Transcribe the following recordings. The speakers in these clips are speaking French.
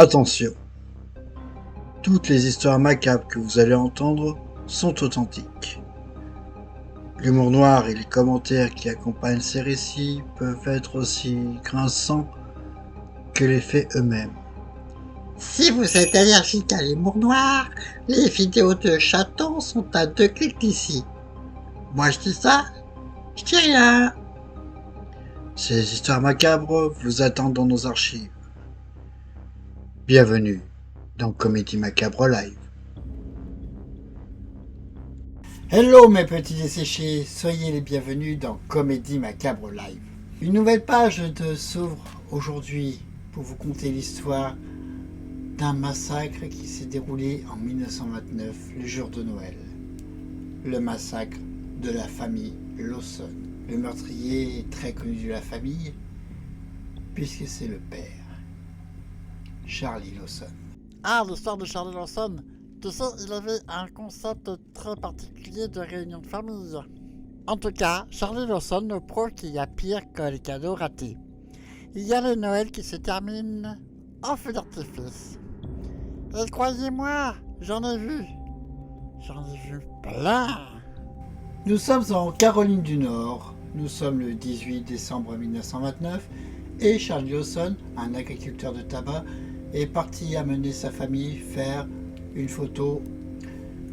Attention, toutes les histoires macabres que vous allez entendre sont authentiques. L'humour noir et les commentaires qui accompagnent ces récits peuvent être aussi grinçants que les faits eux-mêmes. Si vous êtes allergique à l'humour noir, les vidéos de chatons sont à 2 clics d'ici. Moi je dis ça, je dis rien. Ces histoires macabres vous attendent dans nos archives. Bienvenue dans Comédie Macabre Live. Hello mes petits desséchés, soyez les bienvenus dans Comédie Macabre Live. Une nouvelle page s'ouvre aujourd'hui pour vous conter l'histoire d'un massacre qui s'est déroulé en 1929, le jour de Noël. Le massacre de la famille Lawson. Le meurtrier est très connu de la famille puisque c'est le père, Charlie Lawson. Ah, l'histoire de Charlie Lawson. Tu sais, il avait un concept très particulier de réunion de famille. En tout cas, Charlie Lawson nous prouve qu'il y a pire que les cadeaux ratés. Il y a le Noël qui se termine en feu d'artifice. Et croyez-moi, j'en ai vu plein. Nous sommes en Caroline du Nord, nous sommes le 18 décembre 1929 et Charlie Lawson, un agriculteur de tabac, est parti amener sa famille faire une photo.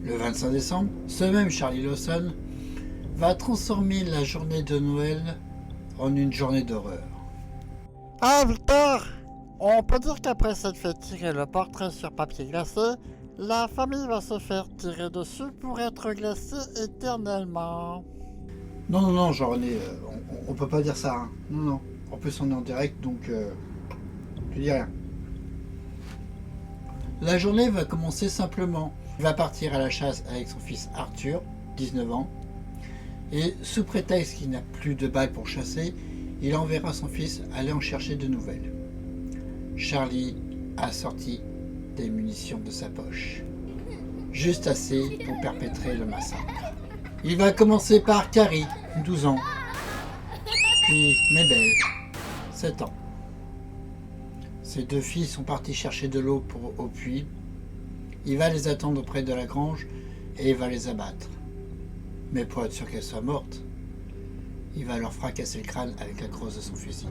Le 25 décembre, ce même Charlie Lawson va transformer la journée de Noël en une journée d'horreur. Ah, Victor, on peut dire qu'après s'être fait tirer le portrait sur papier glacé, la famille va se faire tirer dessus pour être glacée éternellement. Non, Jean-René, on peut pas dire ça. Hein. Non. En plus, on est en direct, donc je dis rien. La journée va commencer simplement. Il va partir à la chasse avec son fils Arthur, 19 ans, et sous prétexte qu'il n'a plus de balles pour chasser, il enverra son fils aller en chercher de nouvelles. Charlie a sorti des munitions de sa poche, juste assez pour perpétrer le massacre. Il va commencer par Carrie, 12 ans, puis Mabel, 7 ans. Ces deux filles sont parties chercher de l'eau au puits. Il va les attendre près de la grange et il va les abattre. Mais pour être sûr qu'elles soient mortes, il va leur fracasser le crâne avec la crosse de son fusil.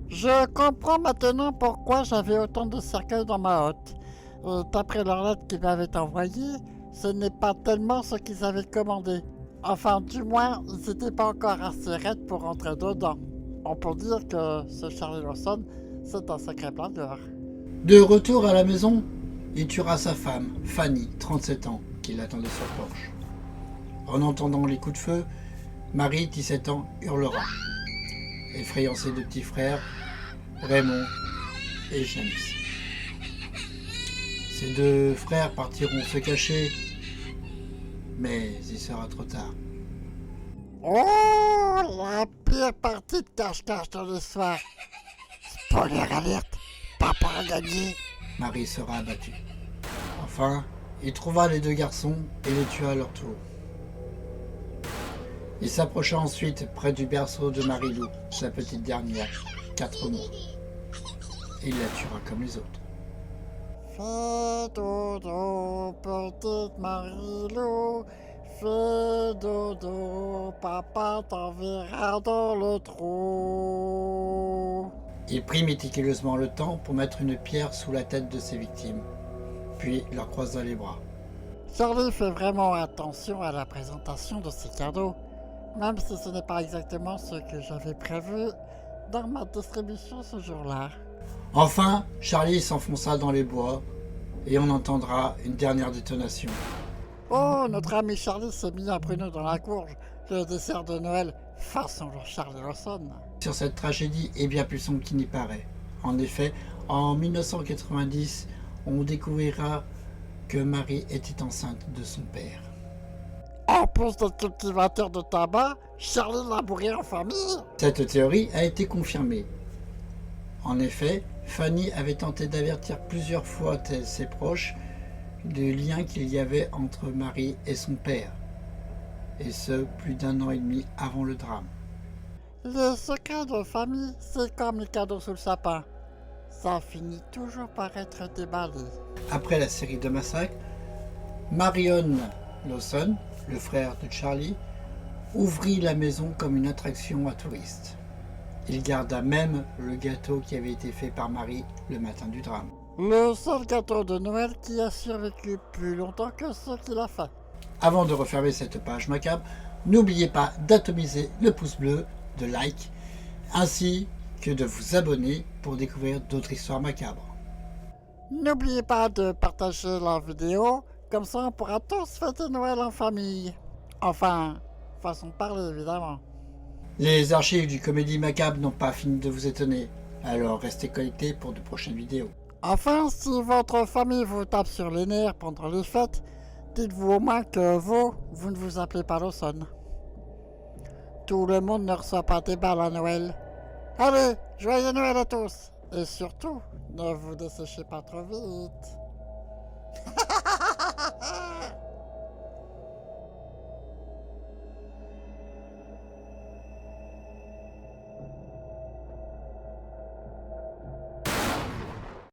Je comprends maintenant pourquoi j'avais autant de cercueils dans ma hotte. Et d'après leur lettre qu'ils m'avaient envoyée, ce n'est pas tellement ce qu'ils avaient commandé. Enfin, du moins, ils n'étaient pas encore assez raides pour rentrer dedans. On peut dire que ce Charlie Lawson, c'est un sacré blagueur. De retour à la maison, il tuera sa femme, Fanny, 37 ans, qui l'attendait sur le porche. En entendant les coups de feu, Marie, 17 ans, hurlera, effrayant ses deux petits frères, Raymond et James. Ces deux frères partiront se cacher, mais il sera trop tard. Oh, la pire partie de cache-cache de l'histoire. Spoiler alerte, papa a gagné. Marie sera abattue. Enfin, il trouva les deux garçons et les tua à leur tour. Il s'approcha ensuite près du berceau de Marie-Lou, sa petite dernière, 4 mois. Et il la tuera comme les autres. Fais dodo, petite Marie-Lou. Fais dodo, papa t'enverra dans le trou. Il prit méticuleusement le temps pour mettre une pierre sous la tête de ses victimes, puis leur croisa les bras. Charlie fait vraiment attention à la présentation de ses cadeaux, même si ce n'est pas exactement ce que j'avais prévu dans ma distribution ce jour-là. Enfin, Charlie s'enfonça dans les bois et on entendra une dernière détonation. Oh, notre ami Charlie s'est mis un pruneau dans la courge, le dessert de Noël façon Charlie Lawson. Sur cette tragédie est bien plus sombre qu'il n'y paraît. En effet, en 1990, on découvrira que Marie était enceinte de son père. En plus d'être cultivateur de tabac, Charlie labourait en famille. Cette théorie a été confirmée. En effet, Fanny avait tenté d'avertir plusieurs fois ses proches du lien qu'il y avait entre Marie et son père, et ce, plus d'1 an et demi avant le drame. Les secrets de famille, c'est comme les cadeaux sous le sapin. ça finit toujours par être déballé. Après la série de massacres, Marion Lawson, le frère de Charlie, ouvrit la maison comme une attraction à touristes. Il garda même le gâteau qui avait été fait par Marie le matin du drame. Le seul gâteau de Noël qui a survécu plus longtemps que ce qu'il a fait. Avant de refermer cette page macabre, n'oubliez pas d'atomiser le pouce bleu, de like, ainsi que de vous abonner pour découvrir d'autres histoires macabres. N'oubliez pas de partager la vidéo, comme ça on pourra tous fêter Noël en famille. Enfin, façon de parler évidemment. Les archives du Comédie Macabre n'ont pas fini de vous étonner, alors restez connectés pour de prochaines vidéos. Enfin, si votre famille vous tape sur les nerfs pendant les fêtes, dites-vous au moins que vous ne vous appelez pas Lawson. Tout le monde ne reçoit pas des balles à Noël. Allez, joyeux Noël à tous! Et surtout, ne vous desséchez pas trop vite.